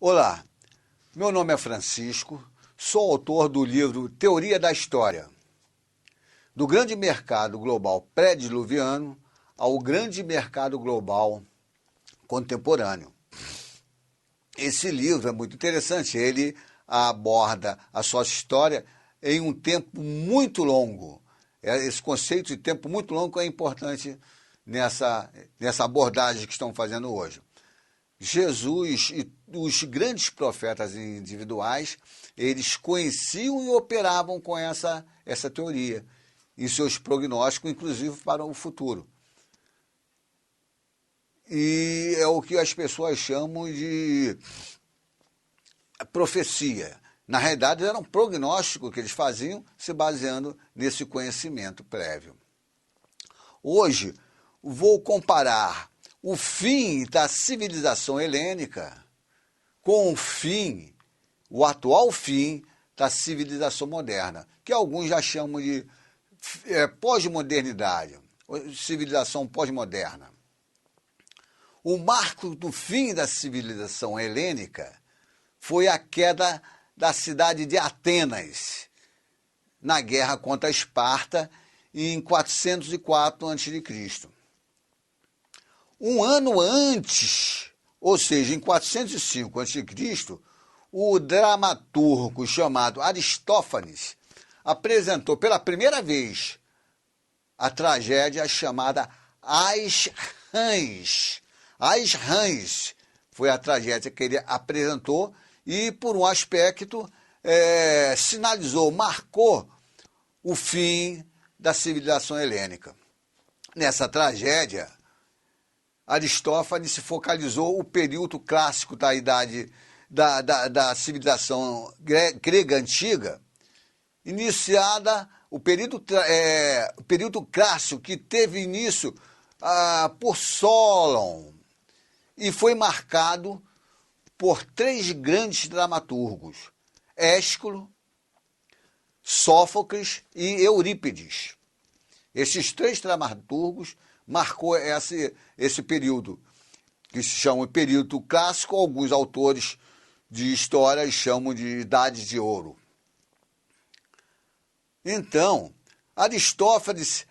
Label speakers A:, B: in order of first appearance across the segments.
A: Olá, meu nome é Francisco, sou autor do livro Teoria da História, do grande mercado global pré-diluviano ao grande mercado global contemporâneo. Esse livro é muito interessante, ele aborda a sua história em um tempo muito longo. Esse conceito de tempo muito longo é importante nessa abordagem que estão fazendo hoje. Jesus e os grandes profetas individuais, eles conheciam e operavam com essa teoria em seus prognósticos, inclusive para o futuro. E é o que as pessoas chamam de profecia. Na realidade, era um prognóstico que eles faziam se baseando nesse conhecimento prévio. Hoje, vou comparar o fim da civilização helênica com o atual fim da civilização moderna, que alguns já chamam de pós-modernidade, civilização pós-moderna. O marco do fim da civilização helênica foi a queda da cidade de Atenas, na guerra contra Esparta, em 404 a.C. Um ano antes, ou seja, em 405 a.C., o dramaturgo chamado Aristófanes apresentou pela primeira vez a tragédia chamada As Rãs. As Rãs foi a tragédia que ele apresentou e, por um aspecto, sinalizou, marcou o fim da civilização helênica. Nessa tragédia, Aristófanes se focalizou o período clássico da idade da civilização grega antiga, iniciada o período clássico que teve início por Solon e foi marcado por três grandes dramaturgos, Ésquilo, Sófocles e Eurípides. Esses três dramaturgos marcou esse período, que se chama de período clássico, alguns autores de história chamam de Idade de Ouro. Então, Aristófanes,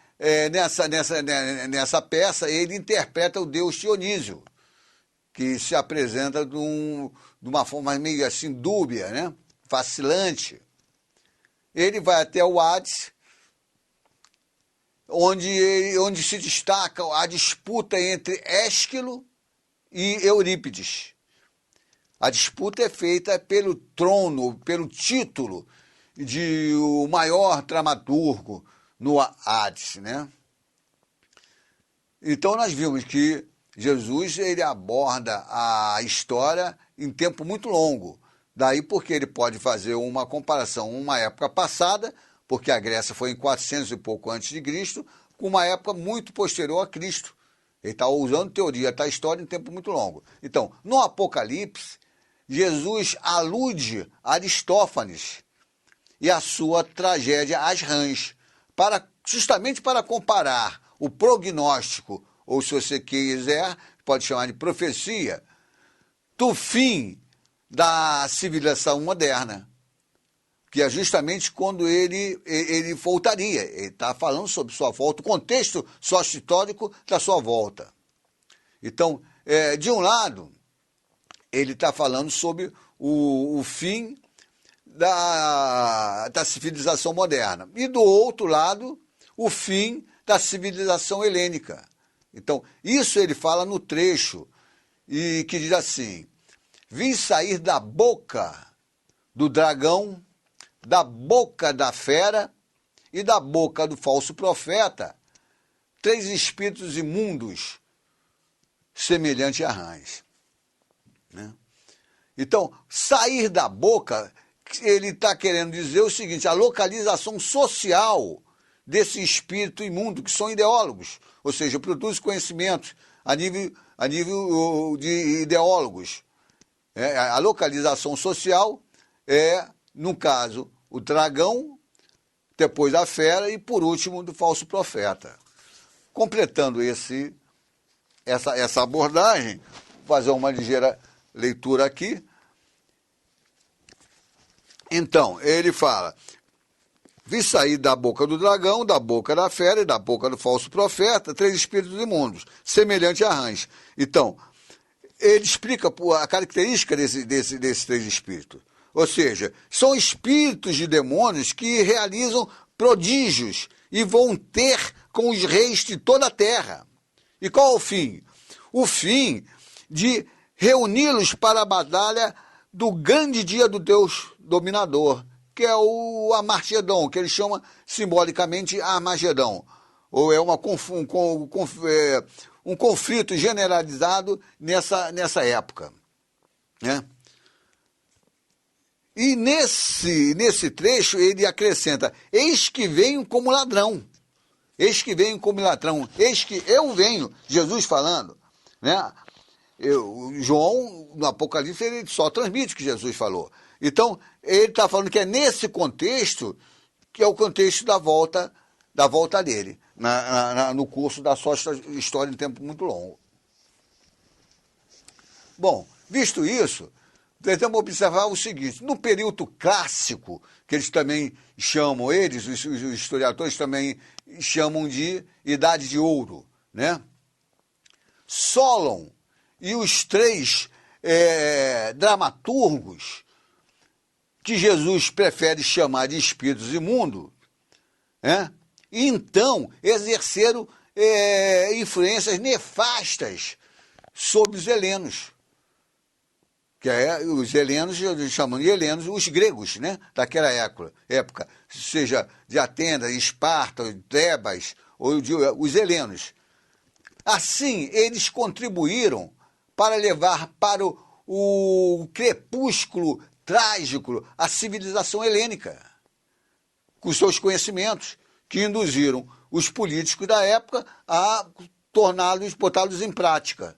A: nessa peça, ele interpreta o deus Dionísio, que se apresenta de uma forma meio assim dúbia, né? Vacilante. Ele vai até o Hades, onde se destaca a disputa entre Ésquilo e Eurípides. A disputa é feita pelo trono, pelo título de o maior dramaturgo no Hades, né? Então nós vimos que Jesus ele aborda a história em tempo muito longo. Daí porque ele pode fazer uma comparação com uma época passada, porque a Grécia foi em 400 e pouco antes de Cristo, com uma época muito posterior a Cristo. Ele está usando teoria da história em tempo muito longo. Então, no Apocalipse, Jesus alude a Aristófanes e a sua tragédia As Rãs, justamente para comparar o prognóstico, ou se você quiser, pode chamar de profecia, do fim da civilização moderna, que é justamente quando ele voltaria. Ele está falando sobre sua volta, o contexto sócio-histórico da sua volta. Então, de um lado, ele está falando sobre o fim da civilização moderna. E do outro lado, o fim da civilização helênica. Então, isso ele fala no trecho, e que diz assim: vim sair da boca do dragão, da boca da fera e da boca do falso profeta, três espíritos imundos, semelhante a rãs. Né? Então, sair da boca, ele está querendo dizer o seguinte: a localização social desse espírito imundo, que são ideólogos, ou seja, produzem conhecimentos a nível de ideólogos. A localização social é, no caso, o dragão, depois a fera e, por último, do falso profeta. Completando essa abordagem, vou fazer uma ligeira leitura aqui. Então, ele fala: vi sair da boca do dragão, da boca da fera e da boca do falso profeta 3 espíritos imundos, semelhante a rãs. Então, ele explica a característica desses 3 espíritos. Ou seja, são espíritos de demônios que realizam prodígios e vão ter com os reis de toda a terra. E qual é o fim? O fim de reuni-los para a batalha do grande dia do Deus dominador, que é o Armagedon, que ele chama simbolicamente Armagedon. Ou é um conflito generalizado nessa época, né? E nesse trecho ele acrescenta: eis que venho como ladrão, eis que venho como ladrão, eis que eu venho, Jesus falando, né? João, no Apocalipse, ele só transmite o que Jesus falou. Então, ele está falando que é nesse contexto que é o contexto da volta dele, no curso da sua história em tempo muito longo. Bom, visto isso, tentamos observar o seguinte: no período clássico, que eles também chamam, os historiadores também chamam de Idade de Ouro, né? Solon e os 3 dramaturgos que Jesus prefere chamar de espíritos imundos, né? E então exerceram influências nefastas sobre os helenos, que os helenos, chamam de helenos, os gregos, né, daquela época, seja de Atenas, Esparta, Tebas, ou os helenos. Assim, eles contribuíram para levar para o crepúsculo trágico a civilização helênica, com seus conhecimentos, que induziram os políticos da época a botá-los em prática,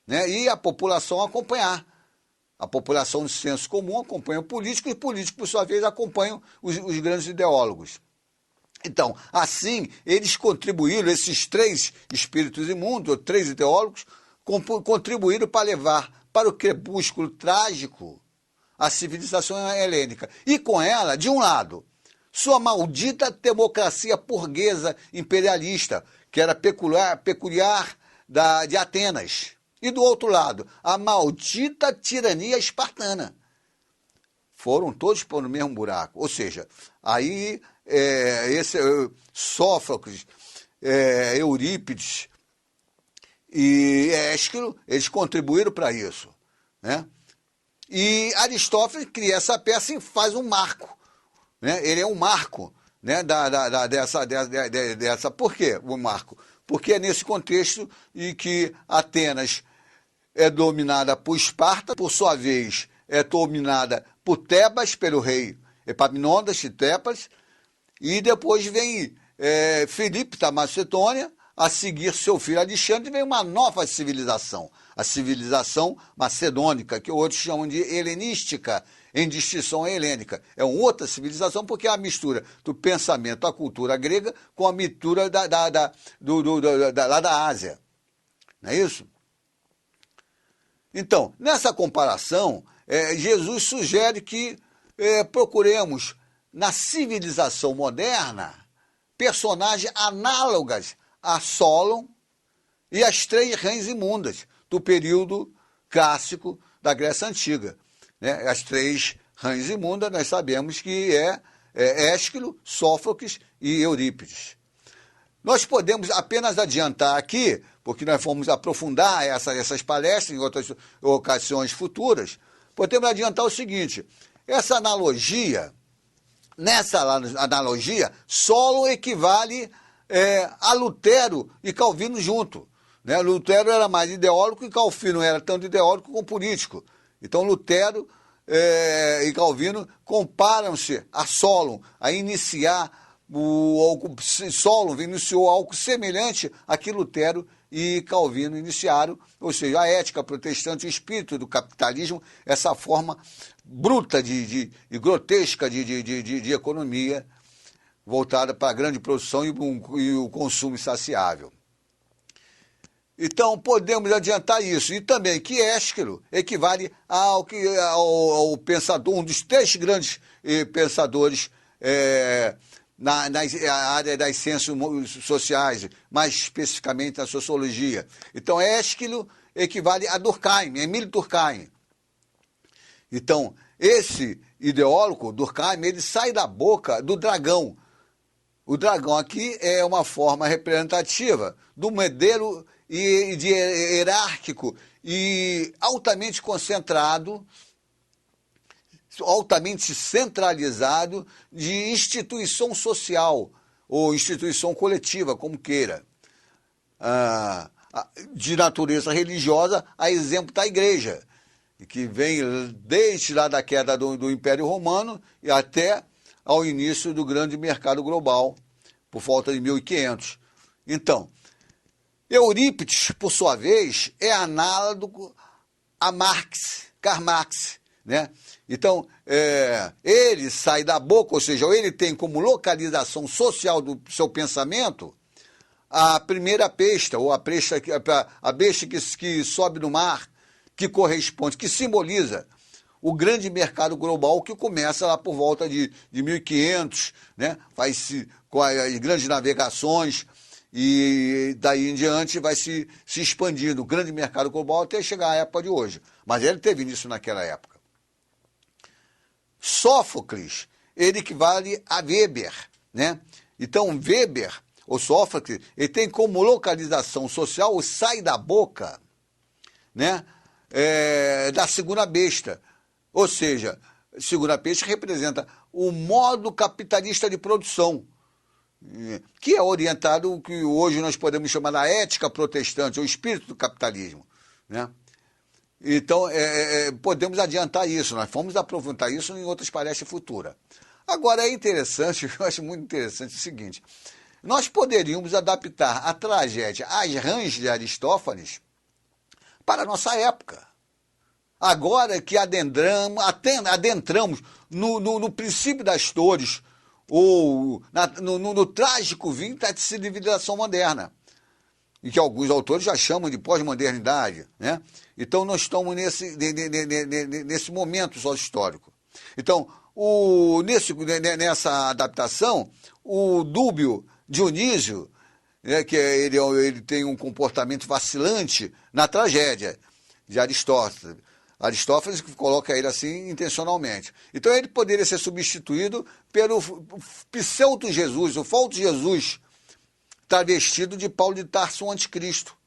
A: né, e a população acompanhar. A população de senso comum acompanha o político e o político, por sua vez, acompanha os grandes ideólogos. Então, assim, eles contribuíram, esses 3 espíritos imundos, ou 3 ideólogos, contribuíram para levar para o crepúsculo trágico a civilização helênica. E com ela, de um lado, sua maldita democracia burguesa imperialista, que era peculiar de Atenas. E do outro lado, a maldita tirania espartana. Foram todos para o mesmo buraco. Ou seja, aí Sófocles, Eurípides e Ésquilo, eles contribuíram para isso, né? E Aristófanes cria essa peça e faz um marco, né? Ele é um marco, né, dessa. Por quê o marco? Porque é nesse contexto em que Atenas é dominada por Esparta, por sua vez é dominada por Tebas, pelo rei Epaminondas de Tebas, e depois vem Filipe da Macedônia, a seguir seu filho Alexandre, vem uma nova civilização, a civilização macedônica, que outros chamam de helenística, em distinção helênica. É uma outra civilização porque é a mistura do pensamento, da cultura grega, com a mistura lá da Ásia. Não é isso? Então, nessa comparação, Jesus sugere que procuremos, na civilização moderna, personagens análogas a Solon e as 3 rãs imundas do período clássico da Grécia Antiga, né? As 3 rãs imundas nós sabemos que Ésquilo, Sófocles e Eurípides. Nós podemos apenas adiantar aqui, porque nós vamos aprofundar essas palestras em outras ocasiões futuras, podemos adiantar o seguinte: nessa analogia, Solon equivale a Lutero e Calvino junto, né? Lutero era mais ideólogo e Calvino não era tanto ideólogo como político. Então Lutero e Calvino comparam-se a Solon, a iniciar Solon iniciou algo semelhante a que Lutero e Calvino iniciaram, ou seja, a ética protestante, o espírito do capitalismo, essa forma bruta e grotesca de economia voltada para a grande produção e o consumo insaciável. Então, podemos adiantar isso. E também que Ésquilo equivale ao pensador, um dos três grandes pensadores na área das ciências sociais, mais especificamente na sociologia. Então, Ésquilo equivale a Durkheim, Emile Durkheim. Então, esse ideólogo, Durkheim, ele sai da boca do dragão. O dragão aqui é uma forma representativa do modelo hierárquico e altamente concentrado, altamente centralizado de instituição social ou instituição coletiva, como queira, de natureza religiosa, a exemplo da igreja, que vem desde lá da queda do Império Romano e até ao início do grande mercado global, por volta de 1500. Então, Eurípides, por sua vez, é análogo a Karl Marx, né? Então, ele sai da boca, ou seja, ele tem como localização social do seu pensamento a primeira besta, ou a besta que sobe no mar, que corresponde, que simboliza o grande mercado global que começa lá por volta de 1500, né? Com as grandes navegações, e daí em diante vai se expandindo o grande mercado global até chegar à época de hoje. Mas ele teve início naquela época. Sófocles, ele equivale a Weber, né? Então Weber, ou Sófocles, ele tem como localização social o sai da boca, né? Da segunda besta. Ou seja, segunda besta representa o modo capitalista de produção, que é orientado o que hoje nós podemos chamar da ética protestante, ou espírito do capitalismo, né? Então, podemos adiantar isso, nós vamos aprofundar isso em outras palestras futuras. Agora, é interessante, eu acho muito interessante o seguinte, nós poderíamos adaptar a tragédia às rãs de Aristófanes para a nossa época. Agora que adentramos no princípio das dores, ou no trágico vinho da civilização moderna, e que alguns autores já chamam de pós-modernidade, né? Então, nós estamos nesse momento só-histórico. Então, nessa adaptação, o Dúbio Dionísio, né, que ele tem um comportamento vacilante na tragédia de Aristóteles. Aristófanes coloca ele assim intencionalmente. Então ele poderia ser substituído pelo pseudo-Jesus, o falso Jesus, travestido de Paulo de Tarso, o anticristo.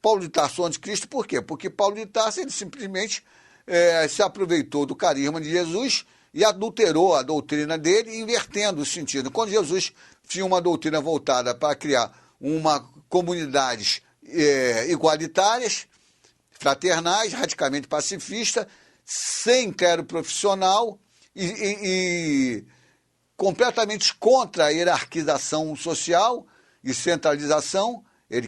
A: Paulo de Tarso, o anticristo, por quê? Porque Paulo de Tarso ele simplesmente se aproveitou do carisma de Jesus e adulterou a doutrina dele, invertendo o sentido. Quando Jesus tinha uma doutrina voltada para criar comunidades igualitárias, fraternais, radicalmente pacifistas, sem clero profissional e completamente contra a hierarquização social e centralização, ele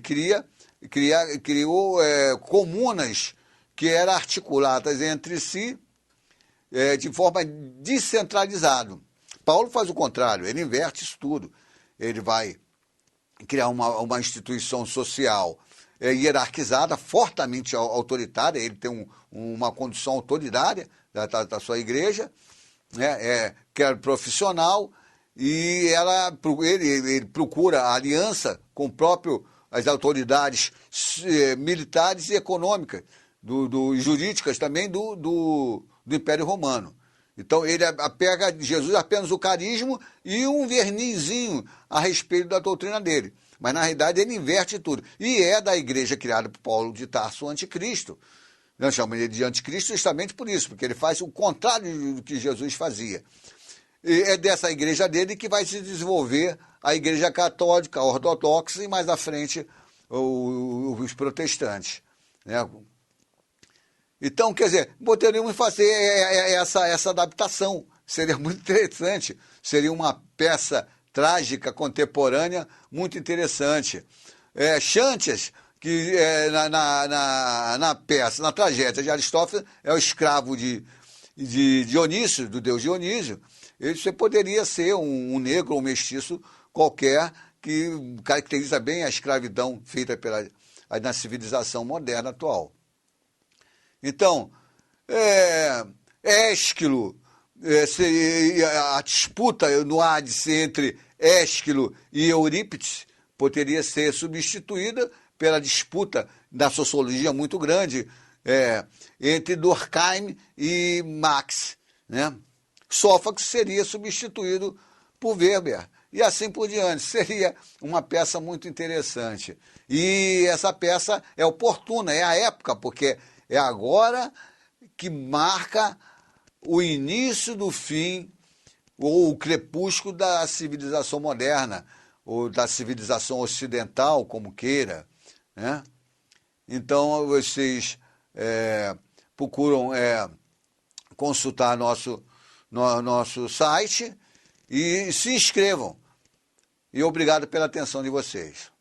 A: criou comunas que eram articuladas entre si de forma descentralizada. Paulo faz o contrário, ele inverte isso tudo. Ele vai criar uma instituição social hierarquizada, fortemente autoritária, ele tem uma condição autoritária da sua igreja, né? Que é profissional, e ele procura a aliança com as autoridades militares e econômicas, jurídicas também do Império Romano. Então ele apega a Jesus apenas o carisma e um vernizinho a respeito da doutrina dele. Mas, na realidade, ele inverte tudo. E é da igreja criada por Paulo de Tarso, o anticristo. Nós chamamos ele de anticristo justamente por isso, porque ele faz o contrário do que Jesus fazia. E é dessa igreja dele que vai se desenvolver a igreja católica, a ortodoxa, e mais à frente os protestantes, né? Então, quer dizer, poderíamos fazer essa adaptação. Seria muito interessante. Seria uma peça trágica, contemporânea, muito interessante. Xantias, que na peça, na tragédia de Aristófanes, é o escravo de Dionísio, do deus Dionísio. Você poderia ser um negro ou um mestiço qualquer, que caracteriza bem a escravidão feita pela na civilização moderna atual. Então, Ésquilo, a disputa no Hades entre Ésquilo e Eurípides poderia ser substituída pela disputa da sociologia muito grande entre Durkheim e Marx, né? Sófocles seria substituído por Weber, e assim por diante. Seria uma peça muito interessante. E essa peça é oportuna, é a época, porque é agora que marca o início do fim, ou o crepúsculo da civilização moderna, ou da civilização ocidental, como queira, né? Então, vocês procuram consultar nosso site e se inscrevam. E obrigado pela atenção de vocês.